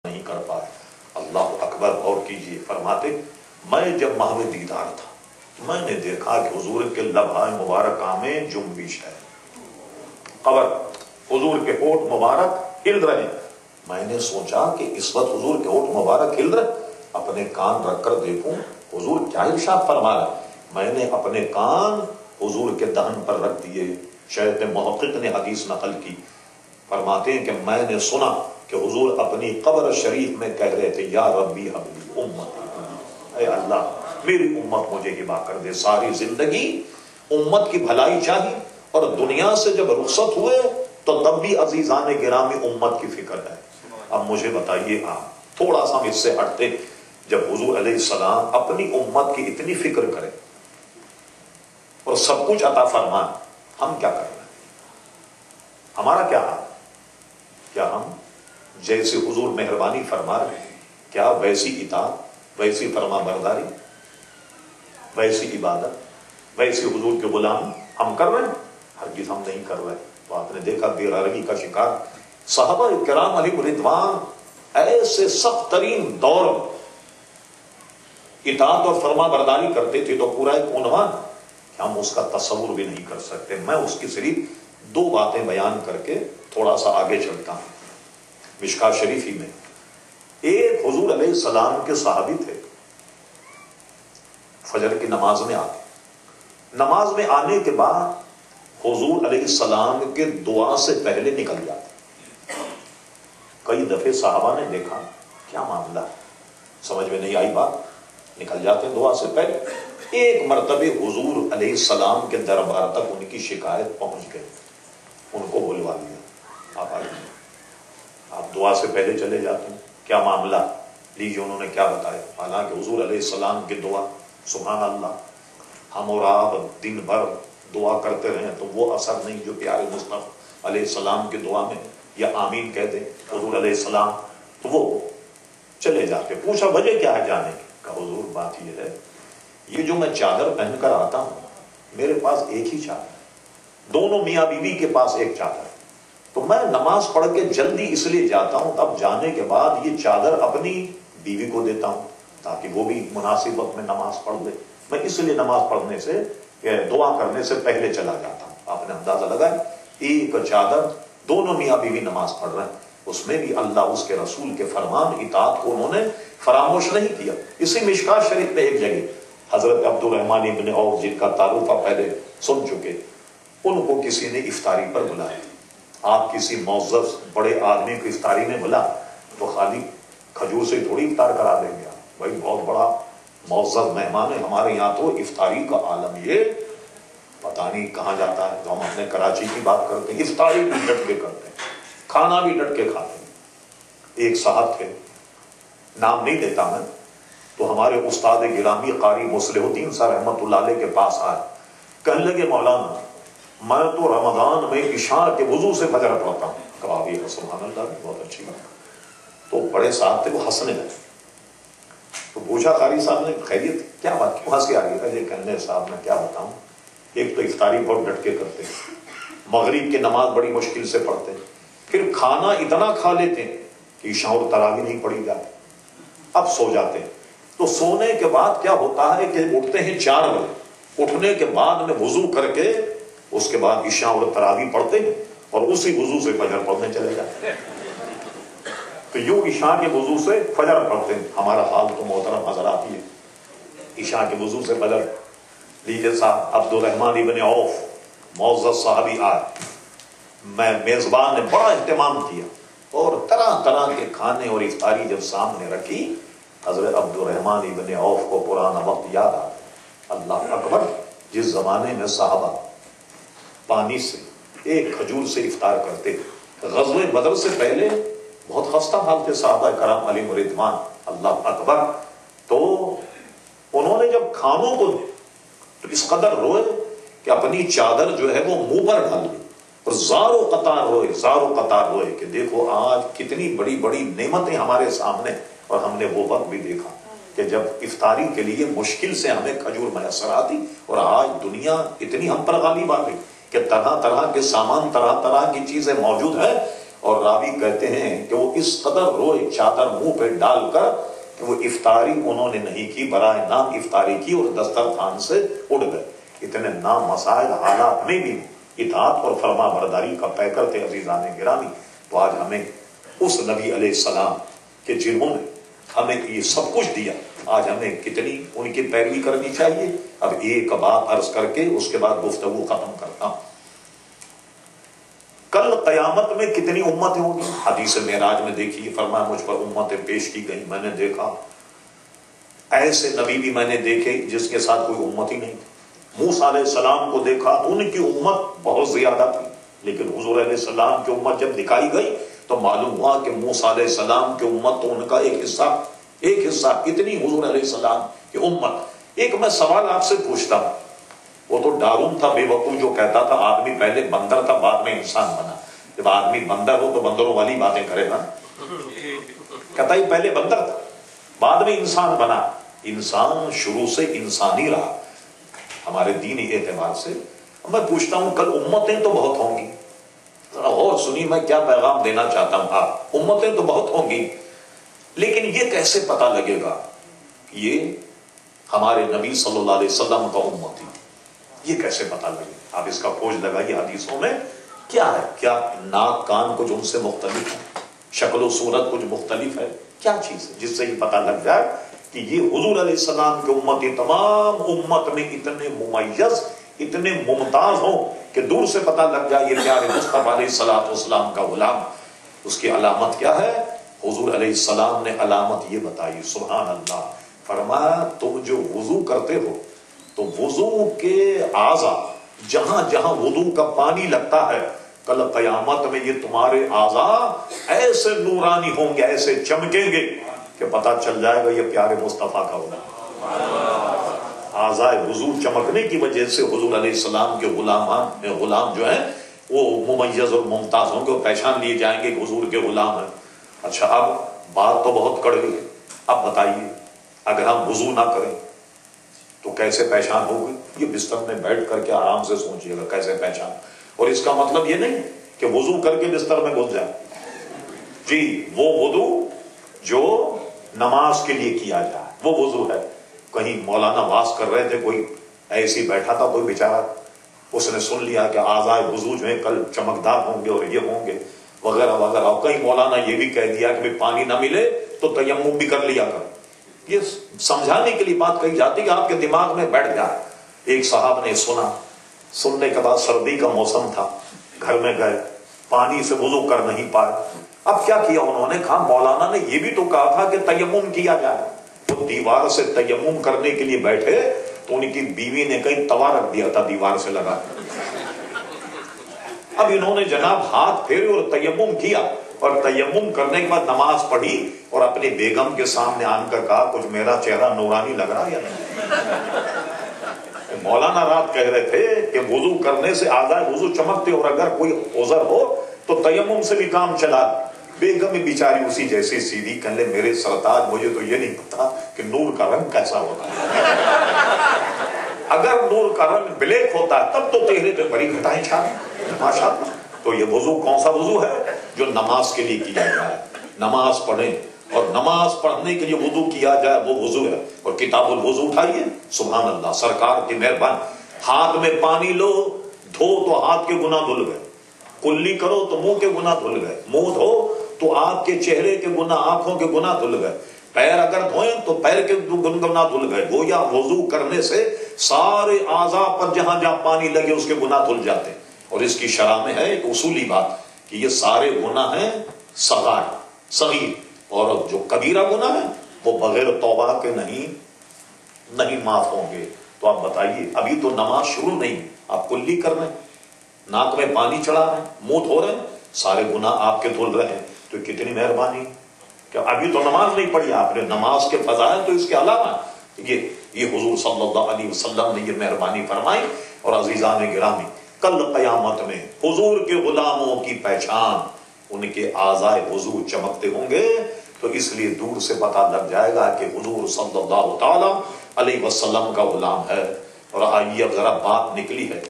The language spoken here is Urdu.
نہیں کر پائے. اللہ اکبر. اور کیجئے. فرماتے میں جب محو دیدار تھا میں نے دیکھا کہ حضور کے لبھائے مبارکہ میں جنبش ہے. قبر حضور کے ہونٹ مبارک ہل رہے ہیں. میں نے سوچا کہ اس وقت حضور کے ہونٹ مبارک ہل رہے, اپنے کان رکھ کر دیکھوں حضور کیا ارشاد فرما رہا ہے. میں نے اپنے کان حضور کے دہن پر رکھ دیے. شیخ محقق نے حدیث نقل کی, فرماتے ہیں کہ میں نے سنا کہ حضور اپنی قبر شریف میں کہہ رہے تھے یا ربی حبلی امتی, اے اللہ میری امت مجھے ہبا کر دے. ساری زندگی امت کی بھلائی چاہیے, اور دنیا سے جب رخصت ہوئے تو تب بھی عزیزان گرامی امت کی فکر ہے. اب مجھے بتائیے آپ تھوڑا سا ہم اس سے ہٹتے, جب حضور علیہ السلام اپنی امت کی اتنی فکر کریں اور سب کچھ عطا فرمائیں, ہم کیا کر رہے ہیں؟ ہمارا کیا حال؟ کیا ہم جیسے حضور مہربانی فرما رہے ہیں کیا ویسی اطاعت, ویسی فرما برداری, ویسی عبادت, ویسی حضور کے غلام ہم کر رہے ہیں؟ ہرگز ہم نہیں کر رہے. تو آپ نے دیکھا بے روی کا شکار صحابہ کرام علیہ رضوان ایسے سخت ترین دور اطاعت اور فرما برداری کرتے تھے تو پورا ایک عنوان ہم اس کا تصور بھی نہیں کر سکتے. میں اس کی صرف 2 باتیں بیان کر کے تھوڑا سا آگے چلتا ہوں. مشکاہ شریفی میں ایک حضور علیہ السلام کے صحابی تھے, فجر کی نماز میں آتے, نماز میں آنے کے بعد حضور علیہ السلام کے دعا سے پہلے نکل جاتے. کئی دفعے صحابہ نے دیکھا کیا معاملہ ہے, سمجھ میں نہیں آئی بات, نکل جاتے دعا سے پہلے. ایک مرتبہ حضور علیہ السلام کے دربار تک ان کی شکایت پہنچ گئی, ان کو بلوا لیا, آپ آئیے, آپ دعا سے پہلے چلے جاتے ہیں, کیا معاملہ؟ لیجیے انہوں نے کیا بتایا. حالانکہ حضور علیہ السلام کی دعا سبحان اللہ, ہم اور آپ دن بھر دعا کرتے رہے تو وہ اثر نہیں جو پیارے مصطفیٰ علیہ السلام کی دعا میں, یا آمین کہہ دیں حضور علیہ السلام تو وہ چلے جاتے. پوچھا وجہ کیا ہے جانے کی؟ کہ حضور بات یہ ہے یہ جو میں چادر پہن کر آتا ہوں میرے پاس ایک ہی چادر ہے, دونوں میاں بیوی کے پاس ایک چادر ہے, تو میں نماز پڑھ کے جلدی اس لیے جاتا ہوں تب جانے کے بعد یہ چادر اپنی بیوی کو دیتا ہوں تاکہ وہ بھی مناسب وقت میں نماز پڑھ لے. میں اس لیے نماز پڑھنے سے دعا کرنے سے پہلے چلا جاتا ہوں. آپ نے اندازہ لگایا ایک چادر, دونوں میاں بیوی نماز پڑھ رہے ہیں, اس میں بھی اللہ اس کے رسول کے فرمان اطاعت کو انہوں نے فراموش نہیں کیا. اسی مشکاہ شریف میں ایک جگہ حضرت عبد الرحمن ابن عوف جن کا تعارف آپ پہلے سن چکے, ان کو کسی نے افطاری پر بلایا. آپ کسی معزز بڑے آدمی کو افطاری میں بلا تو خالی کھجور سے تھوڑی افطار کرا دیں گے, بھائی بہت بڑا معزز مہمان ہے. ہمارے یہاں تو افطاری کا عالم یہ پتہ نہیں کہاں جاتا ہے. تو ہم اپنے کراچی کی بات کرتے ہیں, افطاری بھی ڈٹ کے کرتے ہیں, کھانا بھی ڈٹ کے کھاتے ہیں. ایک صاحب تھے, نام نہیں لیتا میں, تو ہمارے استاد گرامی قاری مصلح الدین صاحب رحمۃ اللہ علیہ کے پاس آئے, کہنے لگے مولانا میں تو رمضان میں عشاء کے وضو سے فجر پڑھتا ہوں. کہا بھی سبحان اللہ, بہت اچھی بات. تو بڑے صاحب تھے, وہ ہنسنے لگے. تو پوچھا قاری صاحب نے خیریت کیا بات, کیوں ہنس کے آ رہی ہے؟ یہ کہنے صاحب میں کیا بتاؤں, ایک تو افطاری بہت ڈٹ کے کرتے ہیں, مغرب کی نماز بڑی مشکل سے پڑھتے ہیں, پھر کھانا اتنا کھا لیتے ہیں کہ عشاء اور تراویح نہیں پڑھی جاتی, اب سو جاتے ہیں. تو سونے کے بعد کیا ہوتا ہے کہ اٹھتے ہیں 4 بجے, اٹھنے کے بعد میں وضو کر کے اس کے بعد عشاء اور تراویح پڑھتے ہیں اور اسی وضو سے فجر پڑھنے چلے جاتے ہیں. تو یوں عشاء کے وضو سے فجر پڑھتے ہیں. ہمارا حال تو محترم حضرات یہ, عشاء کے وضو سے فجر. لیجیے صاحب عبد الرحمن ابن عوف معزز صحابی آئے, میں میزبان نے بڑا اہتمام کیا اور طرح طرح کے کھانے اور افطاری جب سامنے رکھی, حضرت عبد الرحمن ابن عوف کو پرانا وقت یاد آ. اللہ اکبر, جس زمانے میں صحابہ پانی سے ایک کھجور سے افطار کرتے, غزوہ بدر سے پہلے بہت خستہ حال تھے صحابہ کرام علیہ رضوان. اللہ اکبر. تو انہوں نے جب کھانوں کو تو اس قدر روئے کہ اپنی چادر جو ہے وہ منہ پر ڈال دی اور زاروں قطار روئے کہ دیکھو آج کتنی بڑی بڑی نعمتیں ہمارے سامنے, اور ہم نے وہ وقت بھی دیکھا کہ جب افطاری کے لیے مشکل سے ہمیں کھجور میسر آتی, اور آج دنیا اتنی ہم پر غالب آ گئی کہ طرح طرح کے سامان, طرح طرح کی چیزیں موجود ہیں, اور راوی کہتے ہیں کہ وہ اس قدر روئے چادر منہ پہ ڈال کر کہ وہ افطاری انہوں نے نہیں کی، برائے نام افطاری کی اور دسترخوان سے اڑ گئے۔ اتنے نام مسائل حالات میں بھی اطاعت اور فرما برداری کا پیکر تھے عزیزان گرامی۔ تو آج ہمیں اس نبی علیہ السلام کہ جنہوں نے ہمیں یہ سب کچھ دیا، آج ہمیں کتنی ان کی پیروی کرنی چاہیے۔ اب ایک بات عرض کر کے اس کے بعد گفتگو ختم کرتا ہوں۔ کل قیامت میں کتنی امتیں ہوں گی؟ حدیث معراج میں دیکھیے، فرمایا مجھ پر امتیں پیش کی گئی، میں نے دیکھا ایسے نبی بھی میں نے دیکھے جس کے ساتھ کوئی امت ہی نہیں تھی۔ موسیٰ علیہ السلام کو دیکھا تو ان کی امت بہت زیادہ تھی، لیکن حضور علیہ السلام کی امت جب دکھائی گئی تو معلوم ہوا کہ موسیٰ علیہ السلام کی امت تو ان کا ایک حصہ کتنی حضور علیہ السلام کی امت۔ ایک میں سوال آپ سے پوچھتا ہوں، وہ تو ڈارون تھا بے وقوف جو کہتا تھا آدمی پہلے بندر تھا بعد میں انسان بنا۔ جب آدمی بندر ہو تو بندروں والی باتیں کرے گا، کہتا ہی پہلے بندر تھا بعد میں انسان بنا۔ انسان شروع سے انسانی رہا ہمارے دینی اعتبار سے۔ میں پوچھتا ہوں کل امتیں تو بہت ہوں گی، اور سنی میں کیا پیغام دینا چاہتا ہوں۔ آپ امتیں تو بہت ہوں گی، لیکن یہ کیسے پتہ لگے گا یہ ہمارے نبی صلی اللہ علیہ وسلم کا امتی؟ یہ کیسے پتہ لگے؟ آپ اس کا کھوج لگائیے حدیثوں میں کیا ہے۔ کیا ناک کان کچھ ان سے مختلف ہے، شکل و صورت کچھ مختلف ہے، کیا چیز ہے جس سے یہ پتہ لگ جائے کہ یہ حضور علیہ السلام کے امتی تمام امت میں اتنے ممیز اتنے ممتاز ہوں کہ دور سے پتہ لگ جائے یہ پیارے مصطفیٰ علیہ الصلوۃ والسلام کا غلام۔ اس کی علامت کیا ہے؟ حضور علیہ السلام نے علامت یہ بتائی، سبحان اللہ۔ فرمایا تم جو وضو کرتے ہو تو وضو کے اعضاء جہاں جہاں وضو کا پانی لگتا ہے کل قیامت میں یہ تمہارے اعضاء ایسے نورانی ہوں گے، ایسے چمکیں گے کہ پتہ چل جائے گا یہ پیارے مصطفیٰ کا غلام۔ اعضاء وضو چمکنے کی وجہ سے حضور علیہ السلام کے غلام جو ہیں وہ ممیز اور ممتاز ہوں گے، وہ پہچان لیے جائیں گے کہ حضور کے غلام ہیں۔ اچھا اب بات تو بہت کڑوی ہے، اب بتائیے اگر ہم وضو نہ کریں تو کیسے پہچان ہوگی؟ یہ بستر میں بیٹھ کر کے آرام سے سوچئے گا کیسے پہچان۔ اور اس کا مطلب یہ نہیں کہ وضو کر کے بستر میں گھس جائے، جی وہ وضو جو نماز کے لیے کیا جائے وہ وضو ہے۔ کہیں مولانا واز کر رہے تھے، کوئی ایسی بیٹھا تھا کوئی بیچارہ، اس نے سن لیا کہ اعضاء وضو جو ہیں کل چمکدار ہوں گے اور یہ ہوں گے وغیرہ وغیرہ، اور کہیں مولانا یہ بھی کہہ دیا کہ پانی نہ ملے تو تیمم بھی کر لیا کر۔ یہ سمجھانے کے لیے بات کہی جاتی کہ آپ کے دماغ میں بیٹھ جائے۔ ایک صاحب نے سنا، سننے کے بعد سردی کا موسم تھا، گھر میں گئے پانی سے وضو کر نہیں پائے۔ اب کیا کیا انہوں نے کہا مولانا نے یہ بھی تو کہا تھا کہ تیمم کیا جائے۔ وہ دیوار سے تیمم کرنے کے لیے بیٹھے تو ان کی بیوی نے کہیں توا رکھ دیا تھا دیوار سے لگا۔ اب انہوں نے جناب ہاتھ پھیرے اور تیمم کیا، اور تیمم کرنے کے بعد نماز پڑھی اور اپنی بیگم کے سامنے آن کر کہا کچھ میرا چہرہ نورانی لگ رہا یا نہیں؟ مولانا رات کہہ رہے تھے کہ وضو کرنے سے اعضاء وضو چمکتے، اور اگر کوئی عذر ہو تو تیمم سے بھی کام چلا۔ بیگم بیچاری اسی جیسی سیدھی کہنے میرے سرتاج مجھے تو یہ نہیں پتا کہ نور کا رنگ کیسا ہوتا ہے، اگر نور کا رنگ بلیک ہوتا ہے تب تو چہرے پہ بڑی گھٹائیں چھانے ماشاءاللہ۔ تو یہ وضو کون سا وضو ہے؟ جو نماز کے لیے کیا جائے، نماز پڑھیں اور نماز پڑھنے کے لیے وضو کیا جائے وہ وضو ہے۔ اور کتاب الوضو اٹھائیے، سبحان اللہ، سرکار کی مہربان، ہاتھ میں پانی لو، دھو تو ہاتھ کے گناہ دھل گئے، کلی کرو تو منہ کے گناہ دھل گئے، منہ دھو تو آپ کے چہرے کے گناہ، آنکھوں کے گناہ دھل گئے، پیر اگر دھوئیں تو پیر کے گناہ دھل گئے۔ گویا وضو کرنے سے سارے اعضاء پر جہاں جہاں پانی لگے اس کے گناہ دھل جاتے ہیں۔ اور اس کی شرح میں ہے ایک اصولی بات کہ یہ سارے گناہ ہیں صغیر، اور جو کبیرہ گناہ ہیں وہ بغیر توبہ کے نہیں معاف ہوں گے۔ تو آپ بتائیے ابھی تو نماز شروع نہیں، آپ کلی کر رہے ہیں، ناک میں پانی چڑھا رہے ہیں، منہ دھو رہے ہیں، سارے گناہ آپ کے دھل رہے ہیں۔ تو کتنی مہربانی کہ ابھی تو نماز نہیں پڑھی آپ نے، نماز کے فضائل تو اس کے علاوہ یہ حضور صلی اللہ علیہ وسلم نے یہ مہربانی فرمائی۔ اور عزیزان گرامی کل قیامت میں حضور کے غلاموں کی پہچان ان کے اعضاء وضو چمکتے ہوں گے، تو اس لیے دور سے پتہ لگ جائے گا کہ حضور صلی اللہ تعالی علیہ وسلم کا غلام ہے۔ اور آئیے اب ذرا بات نکلی ہے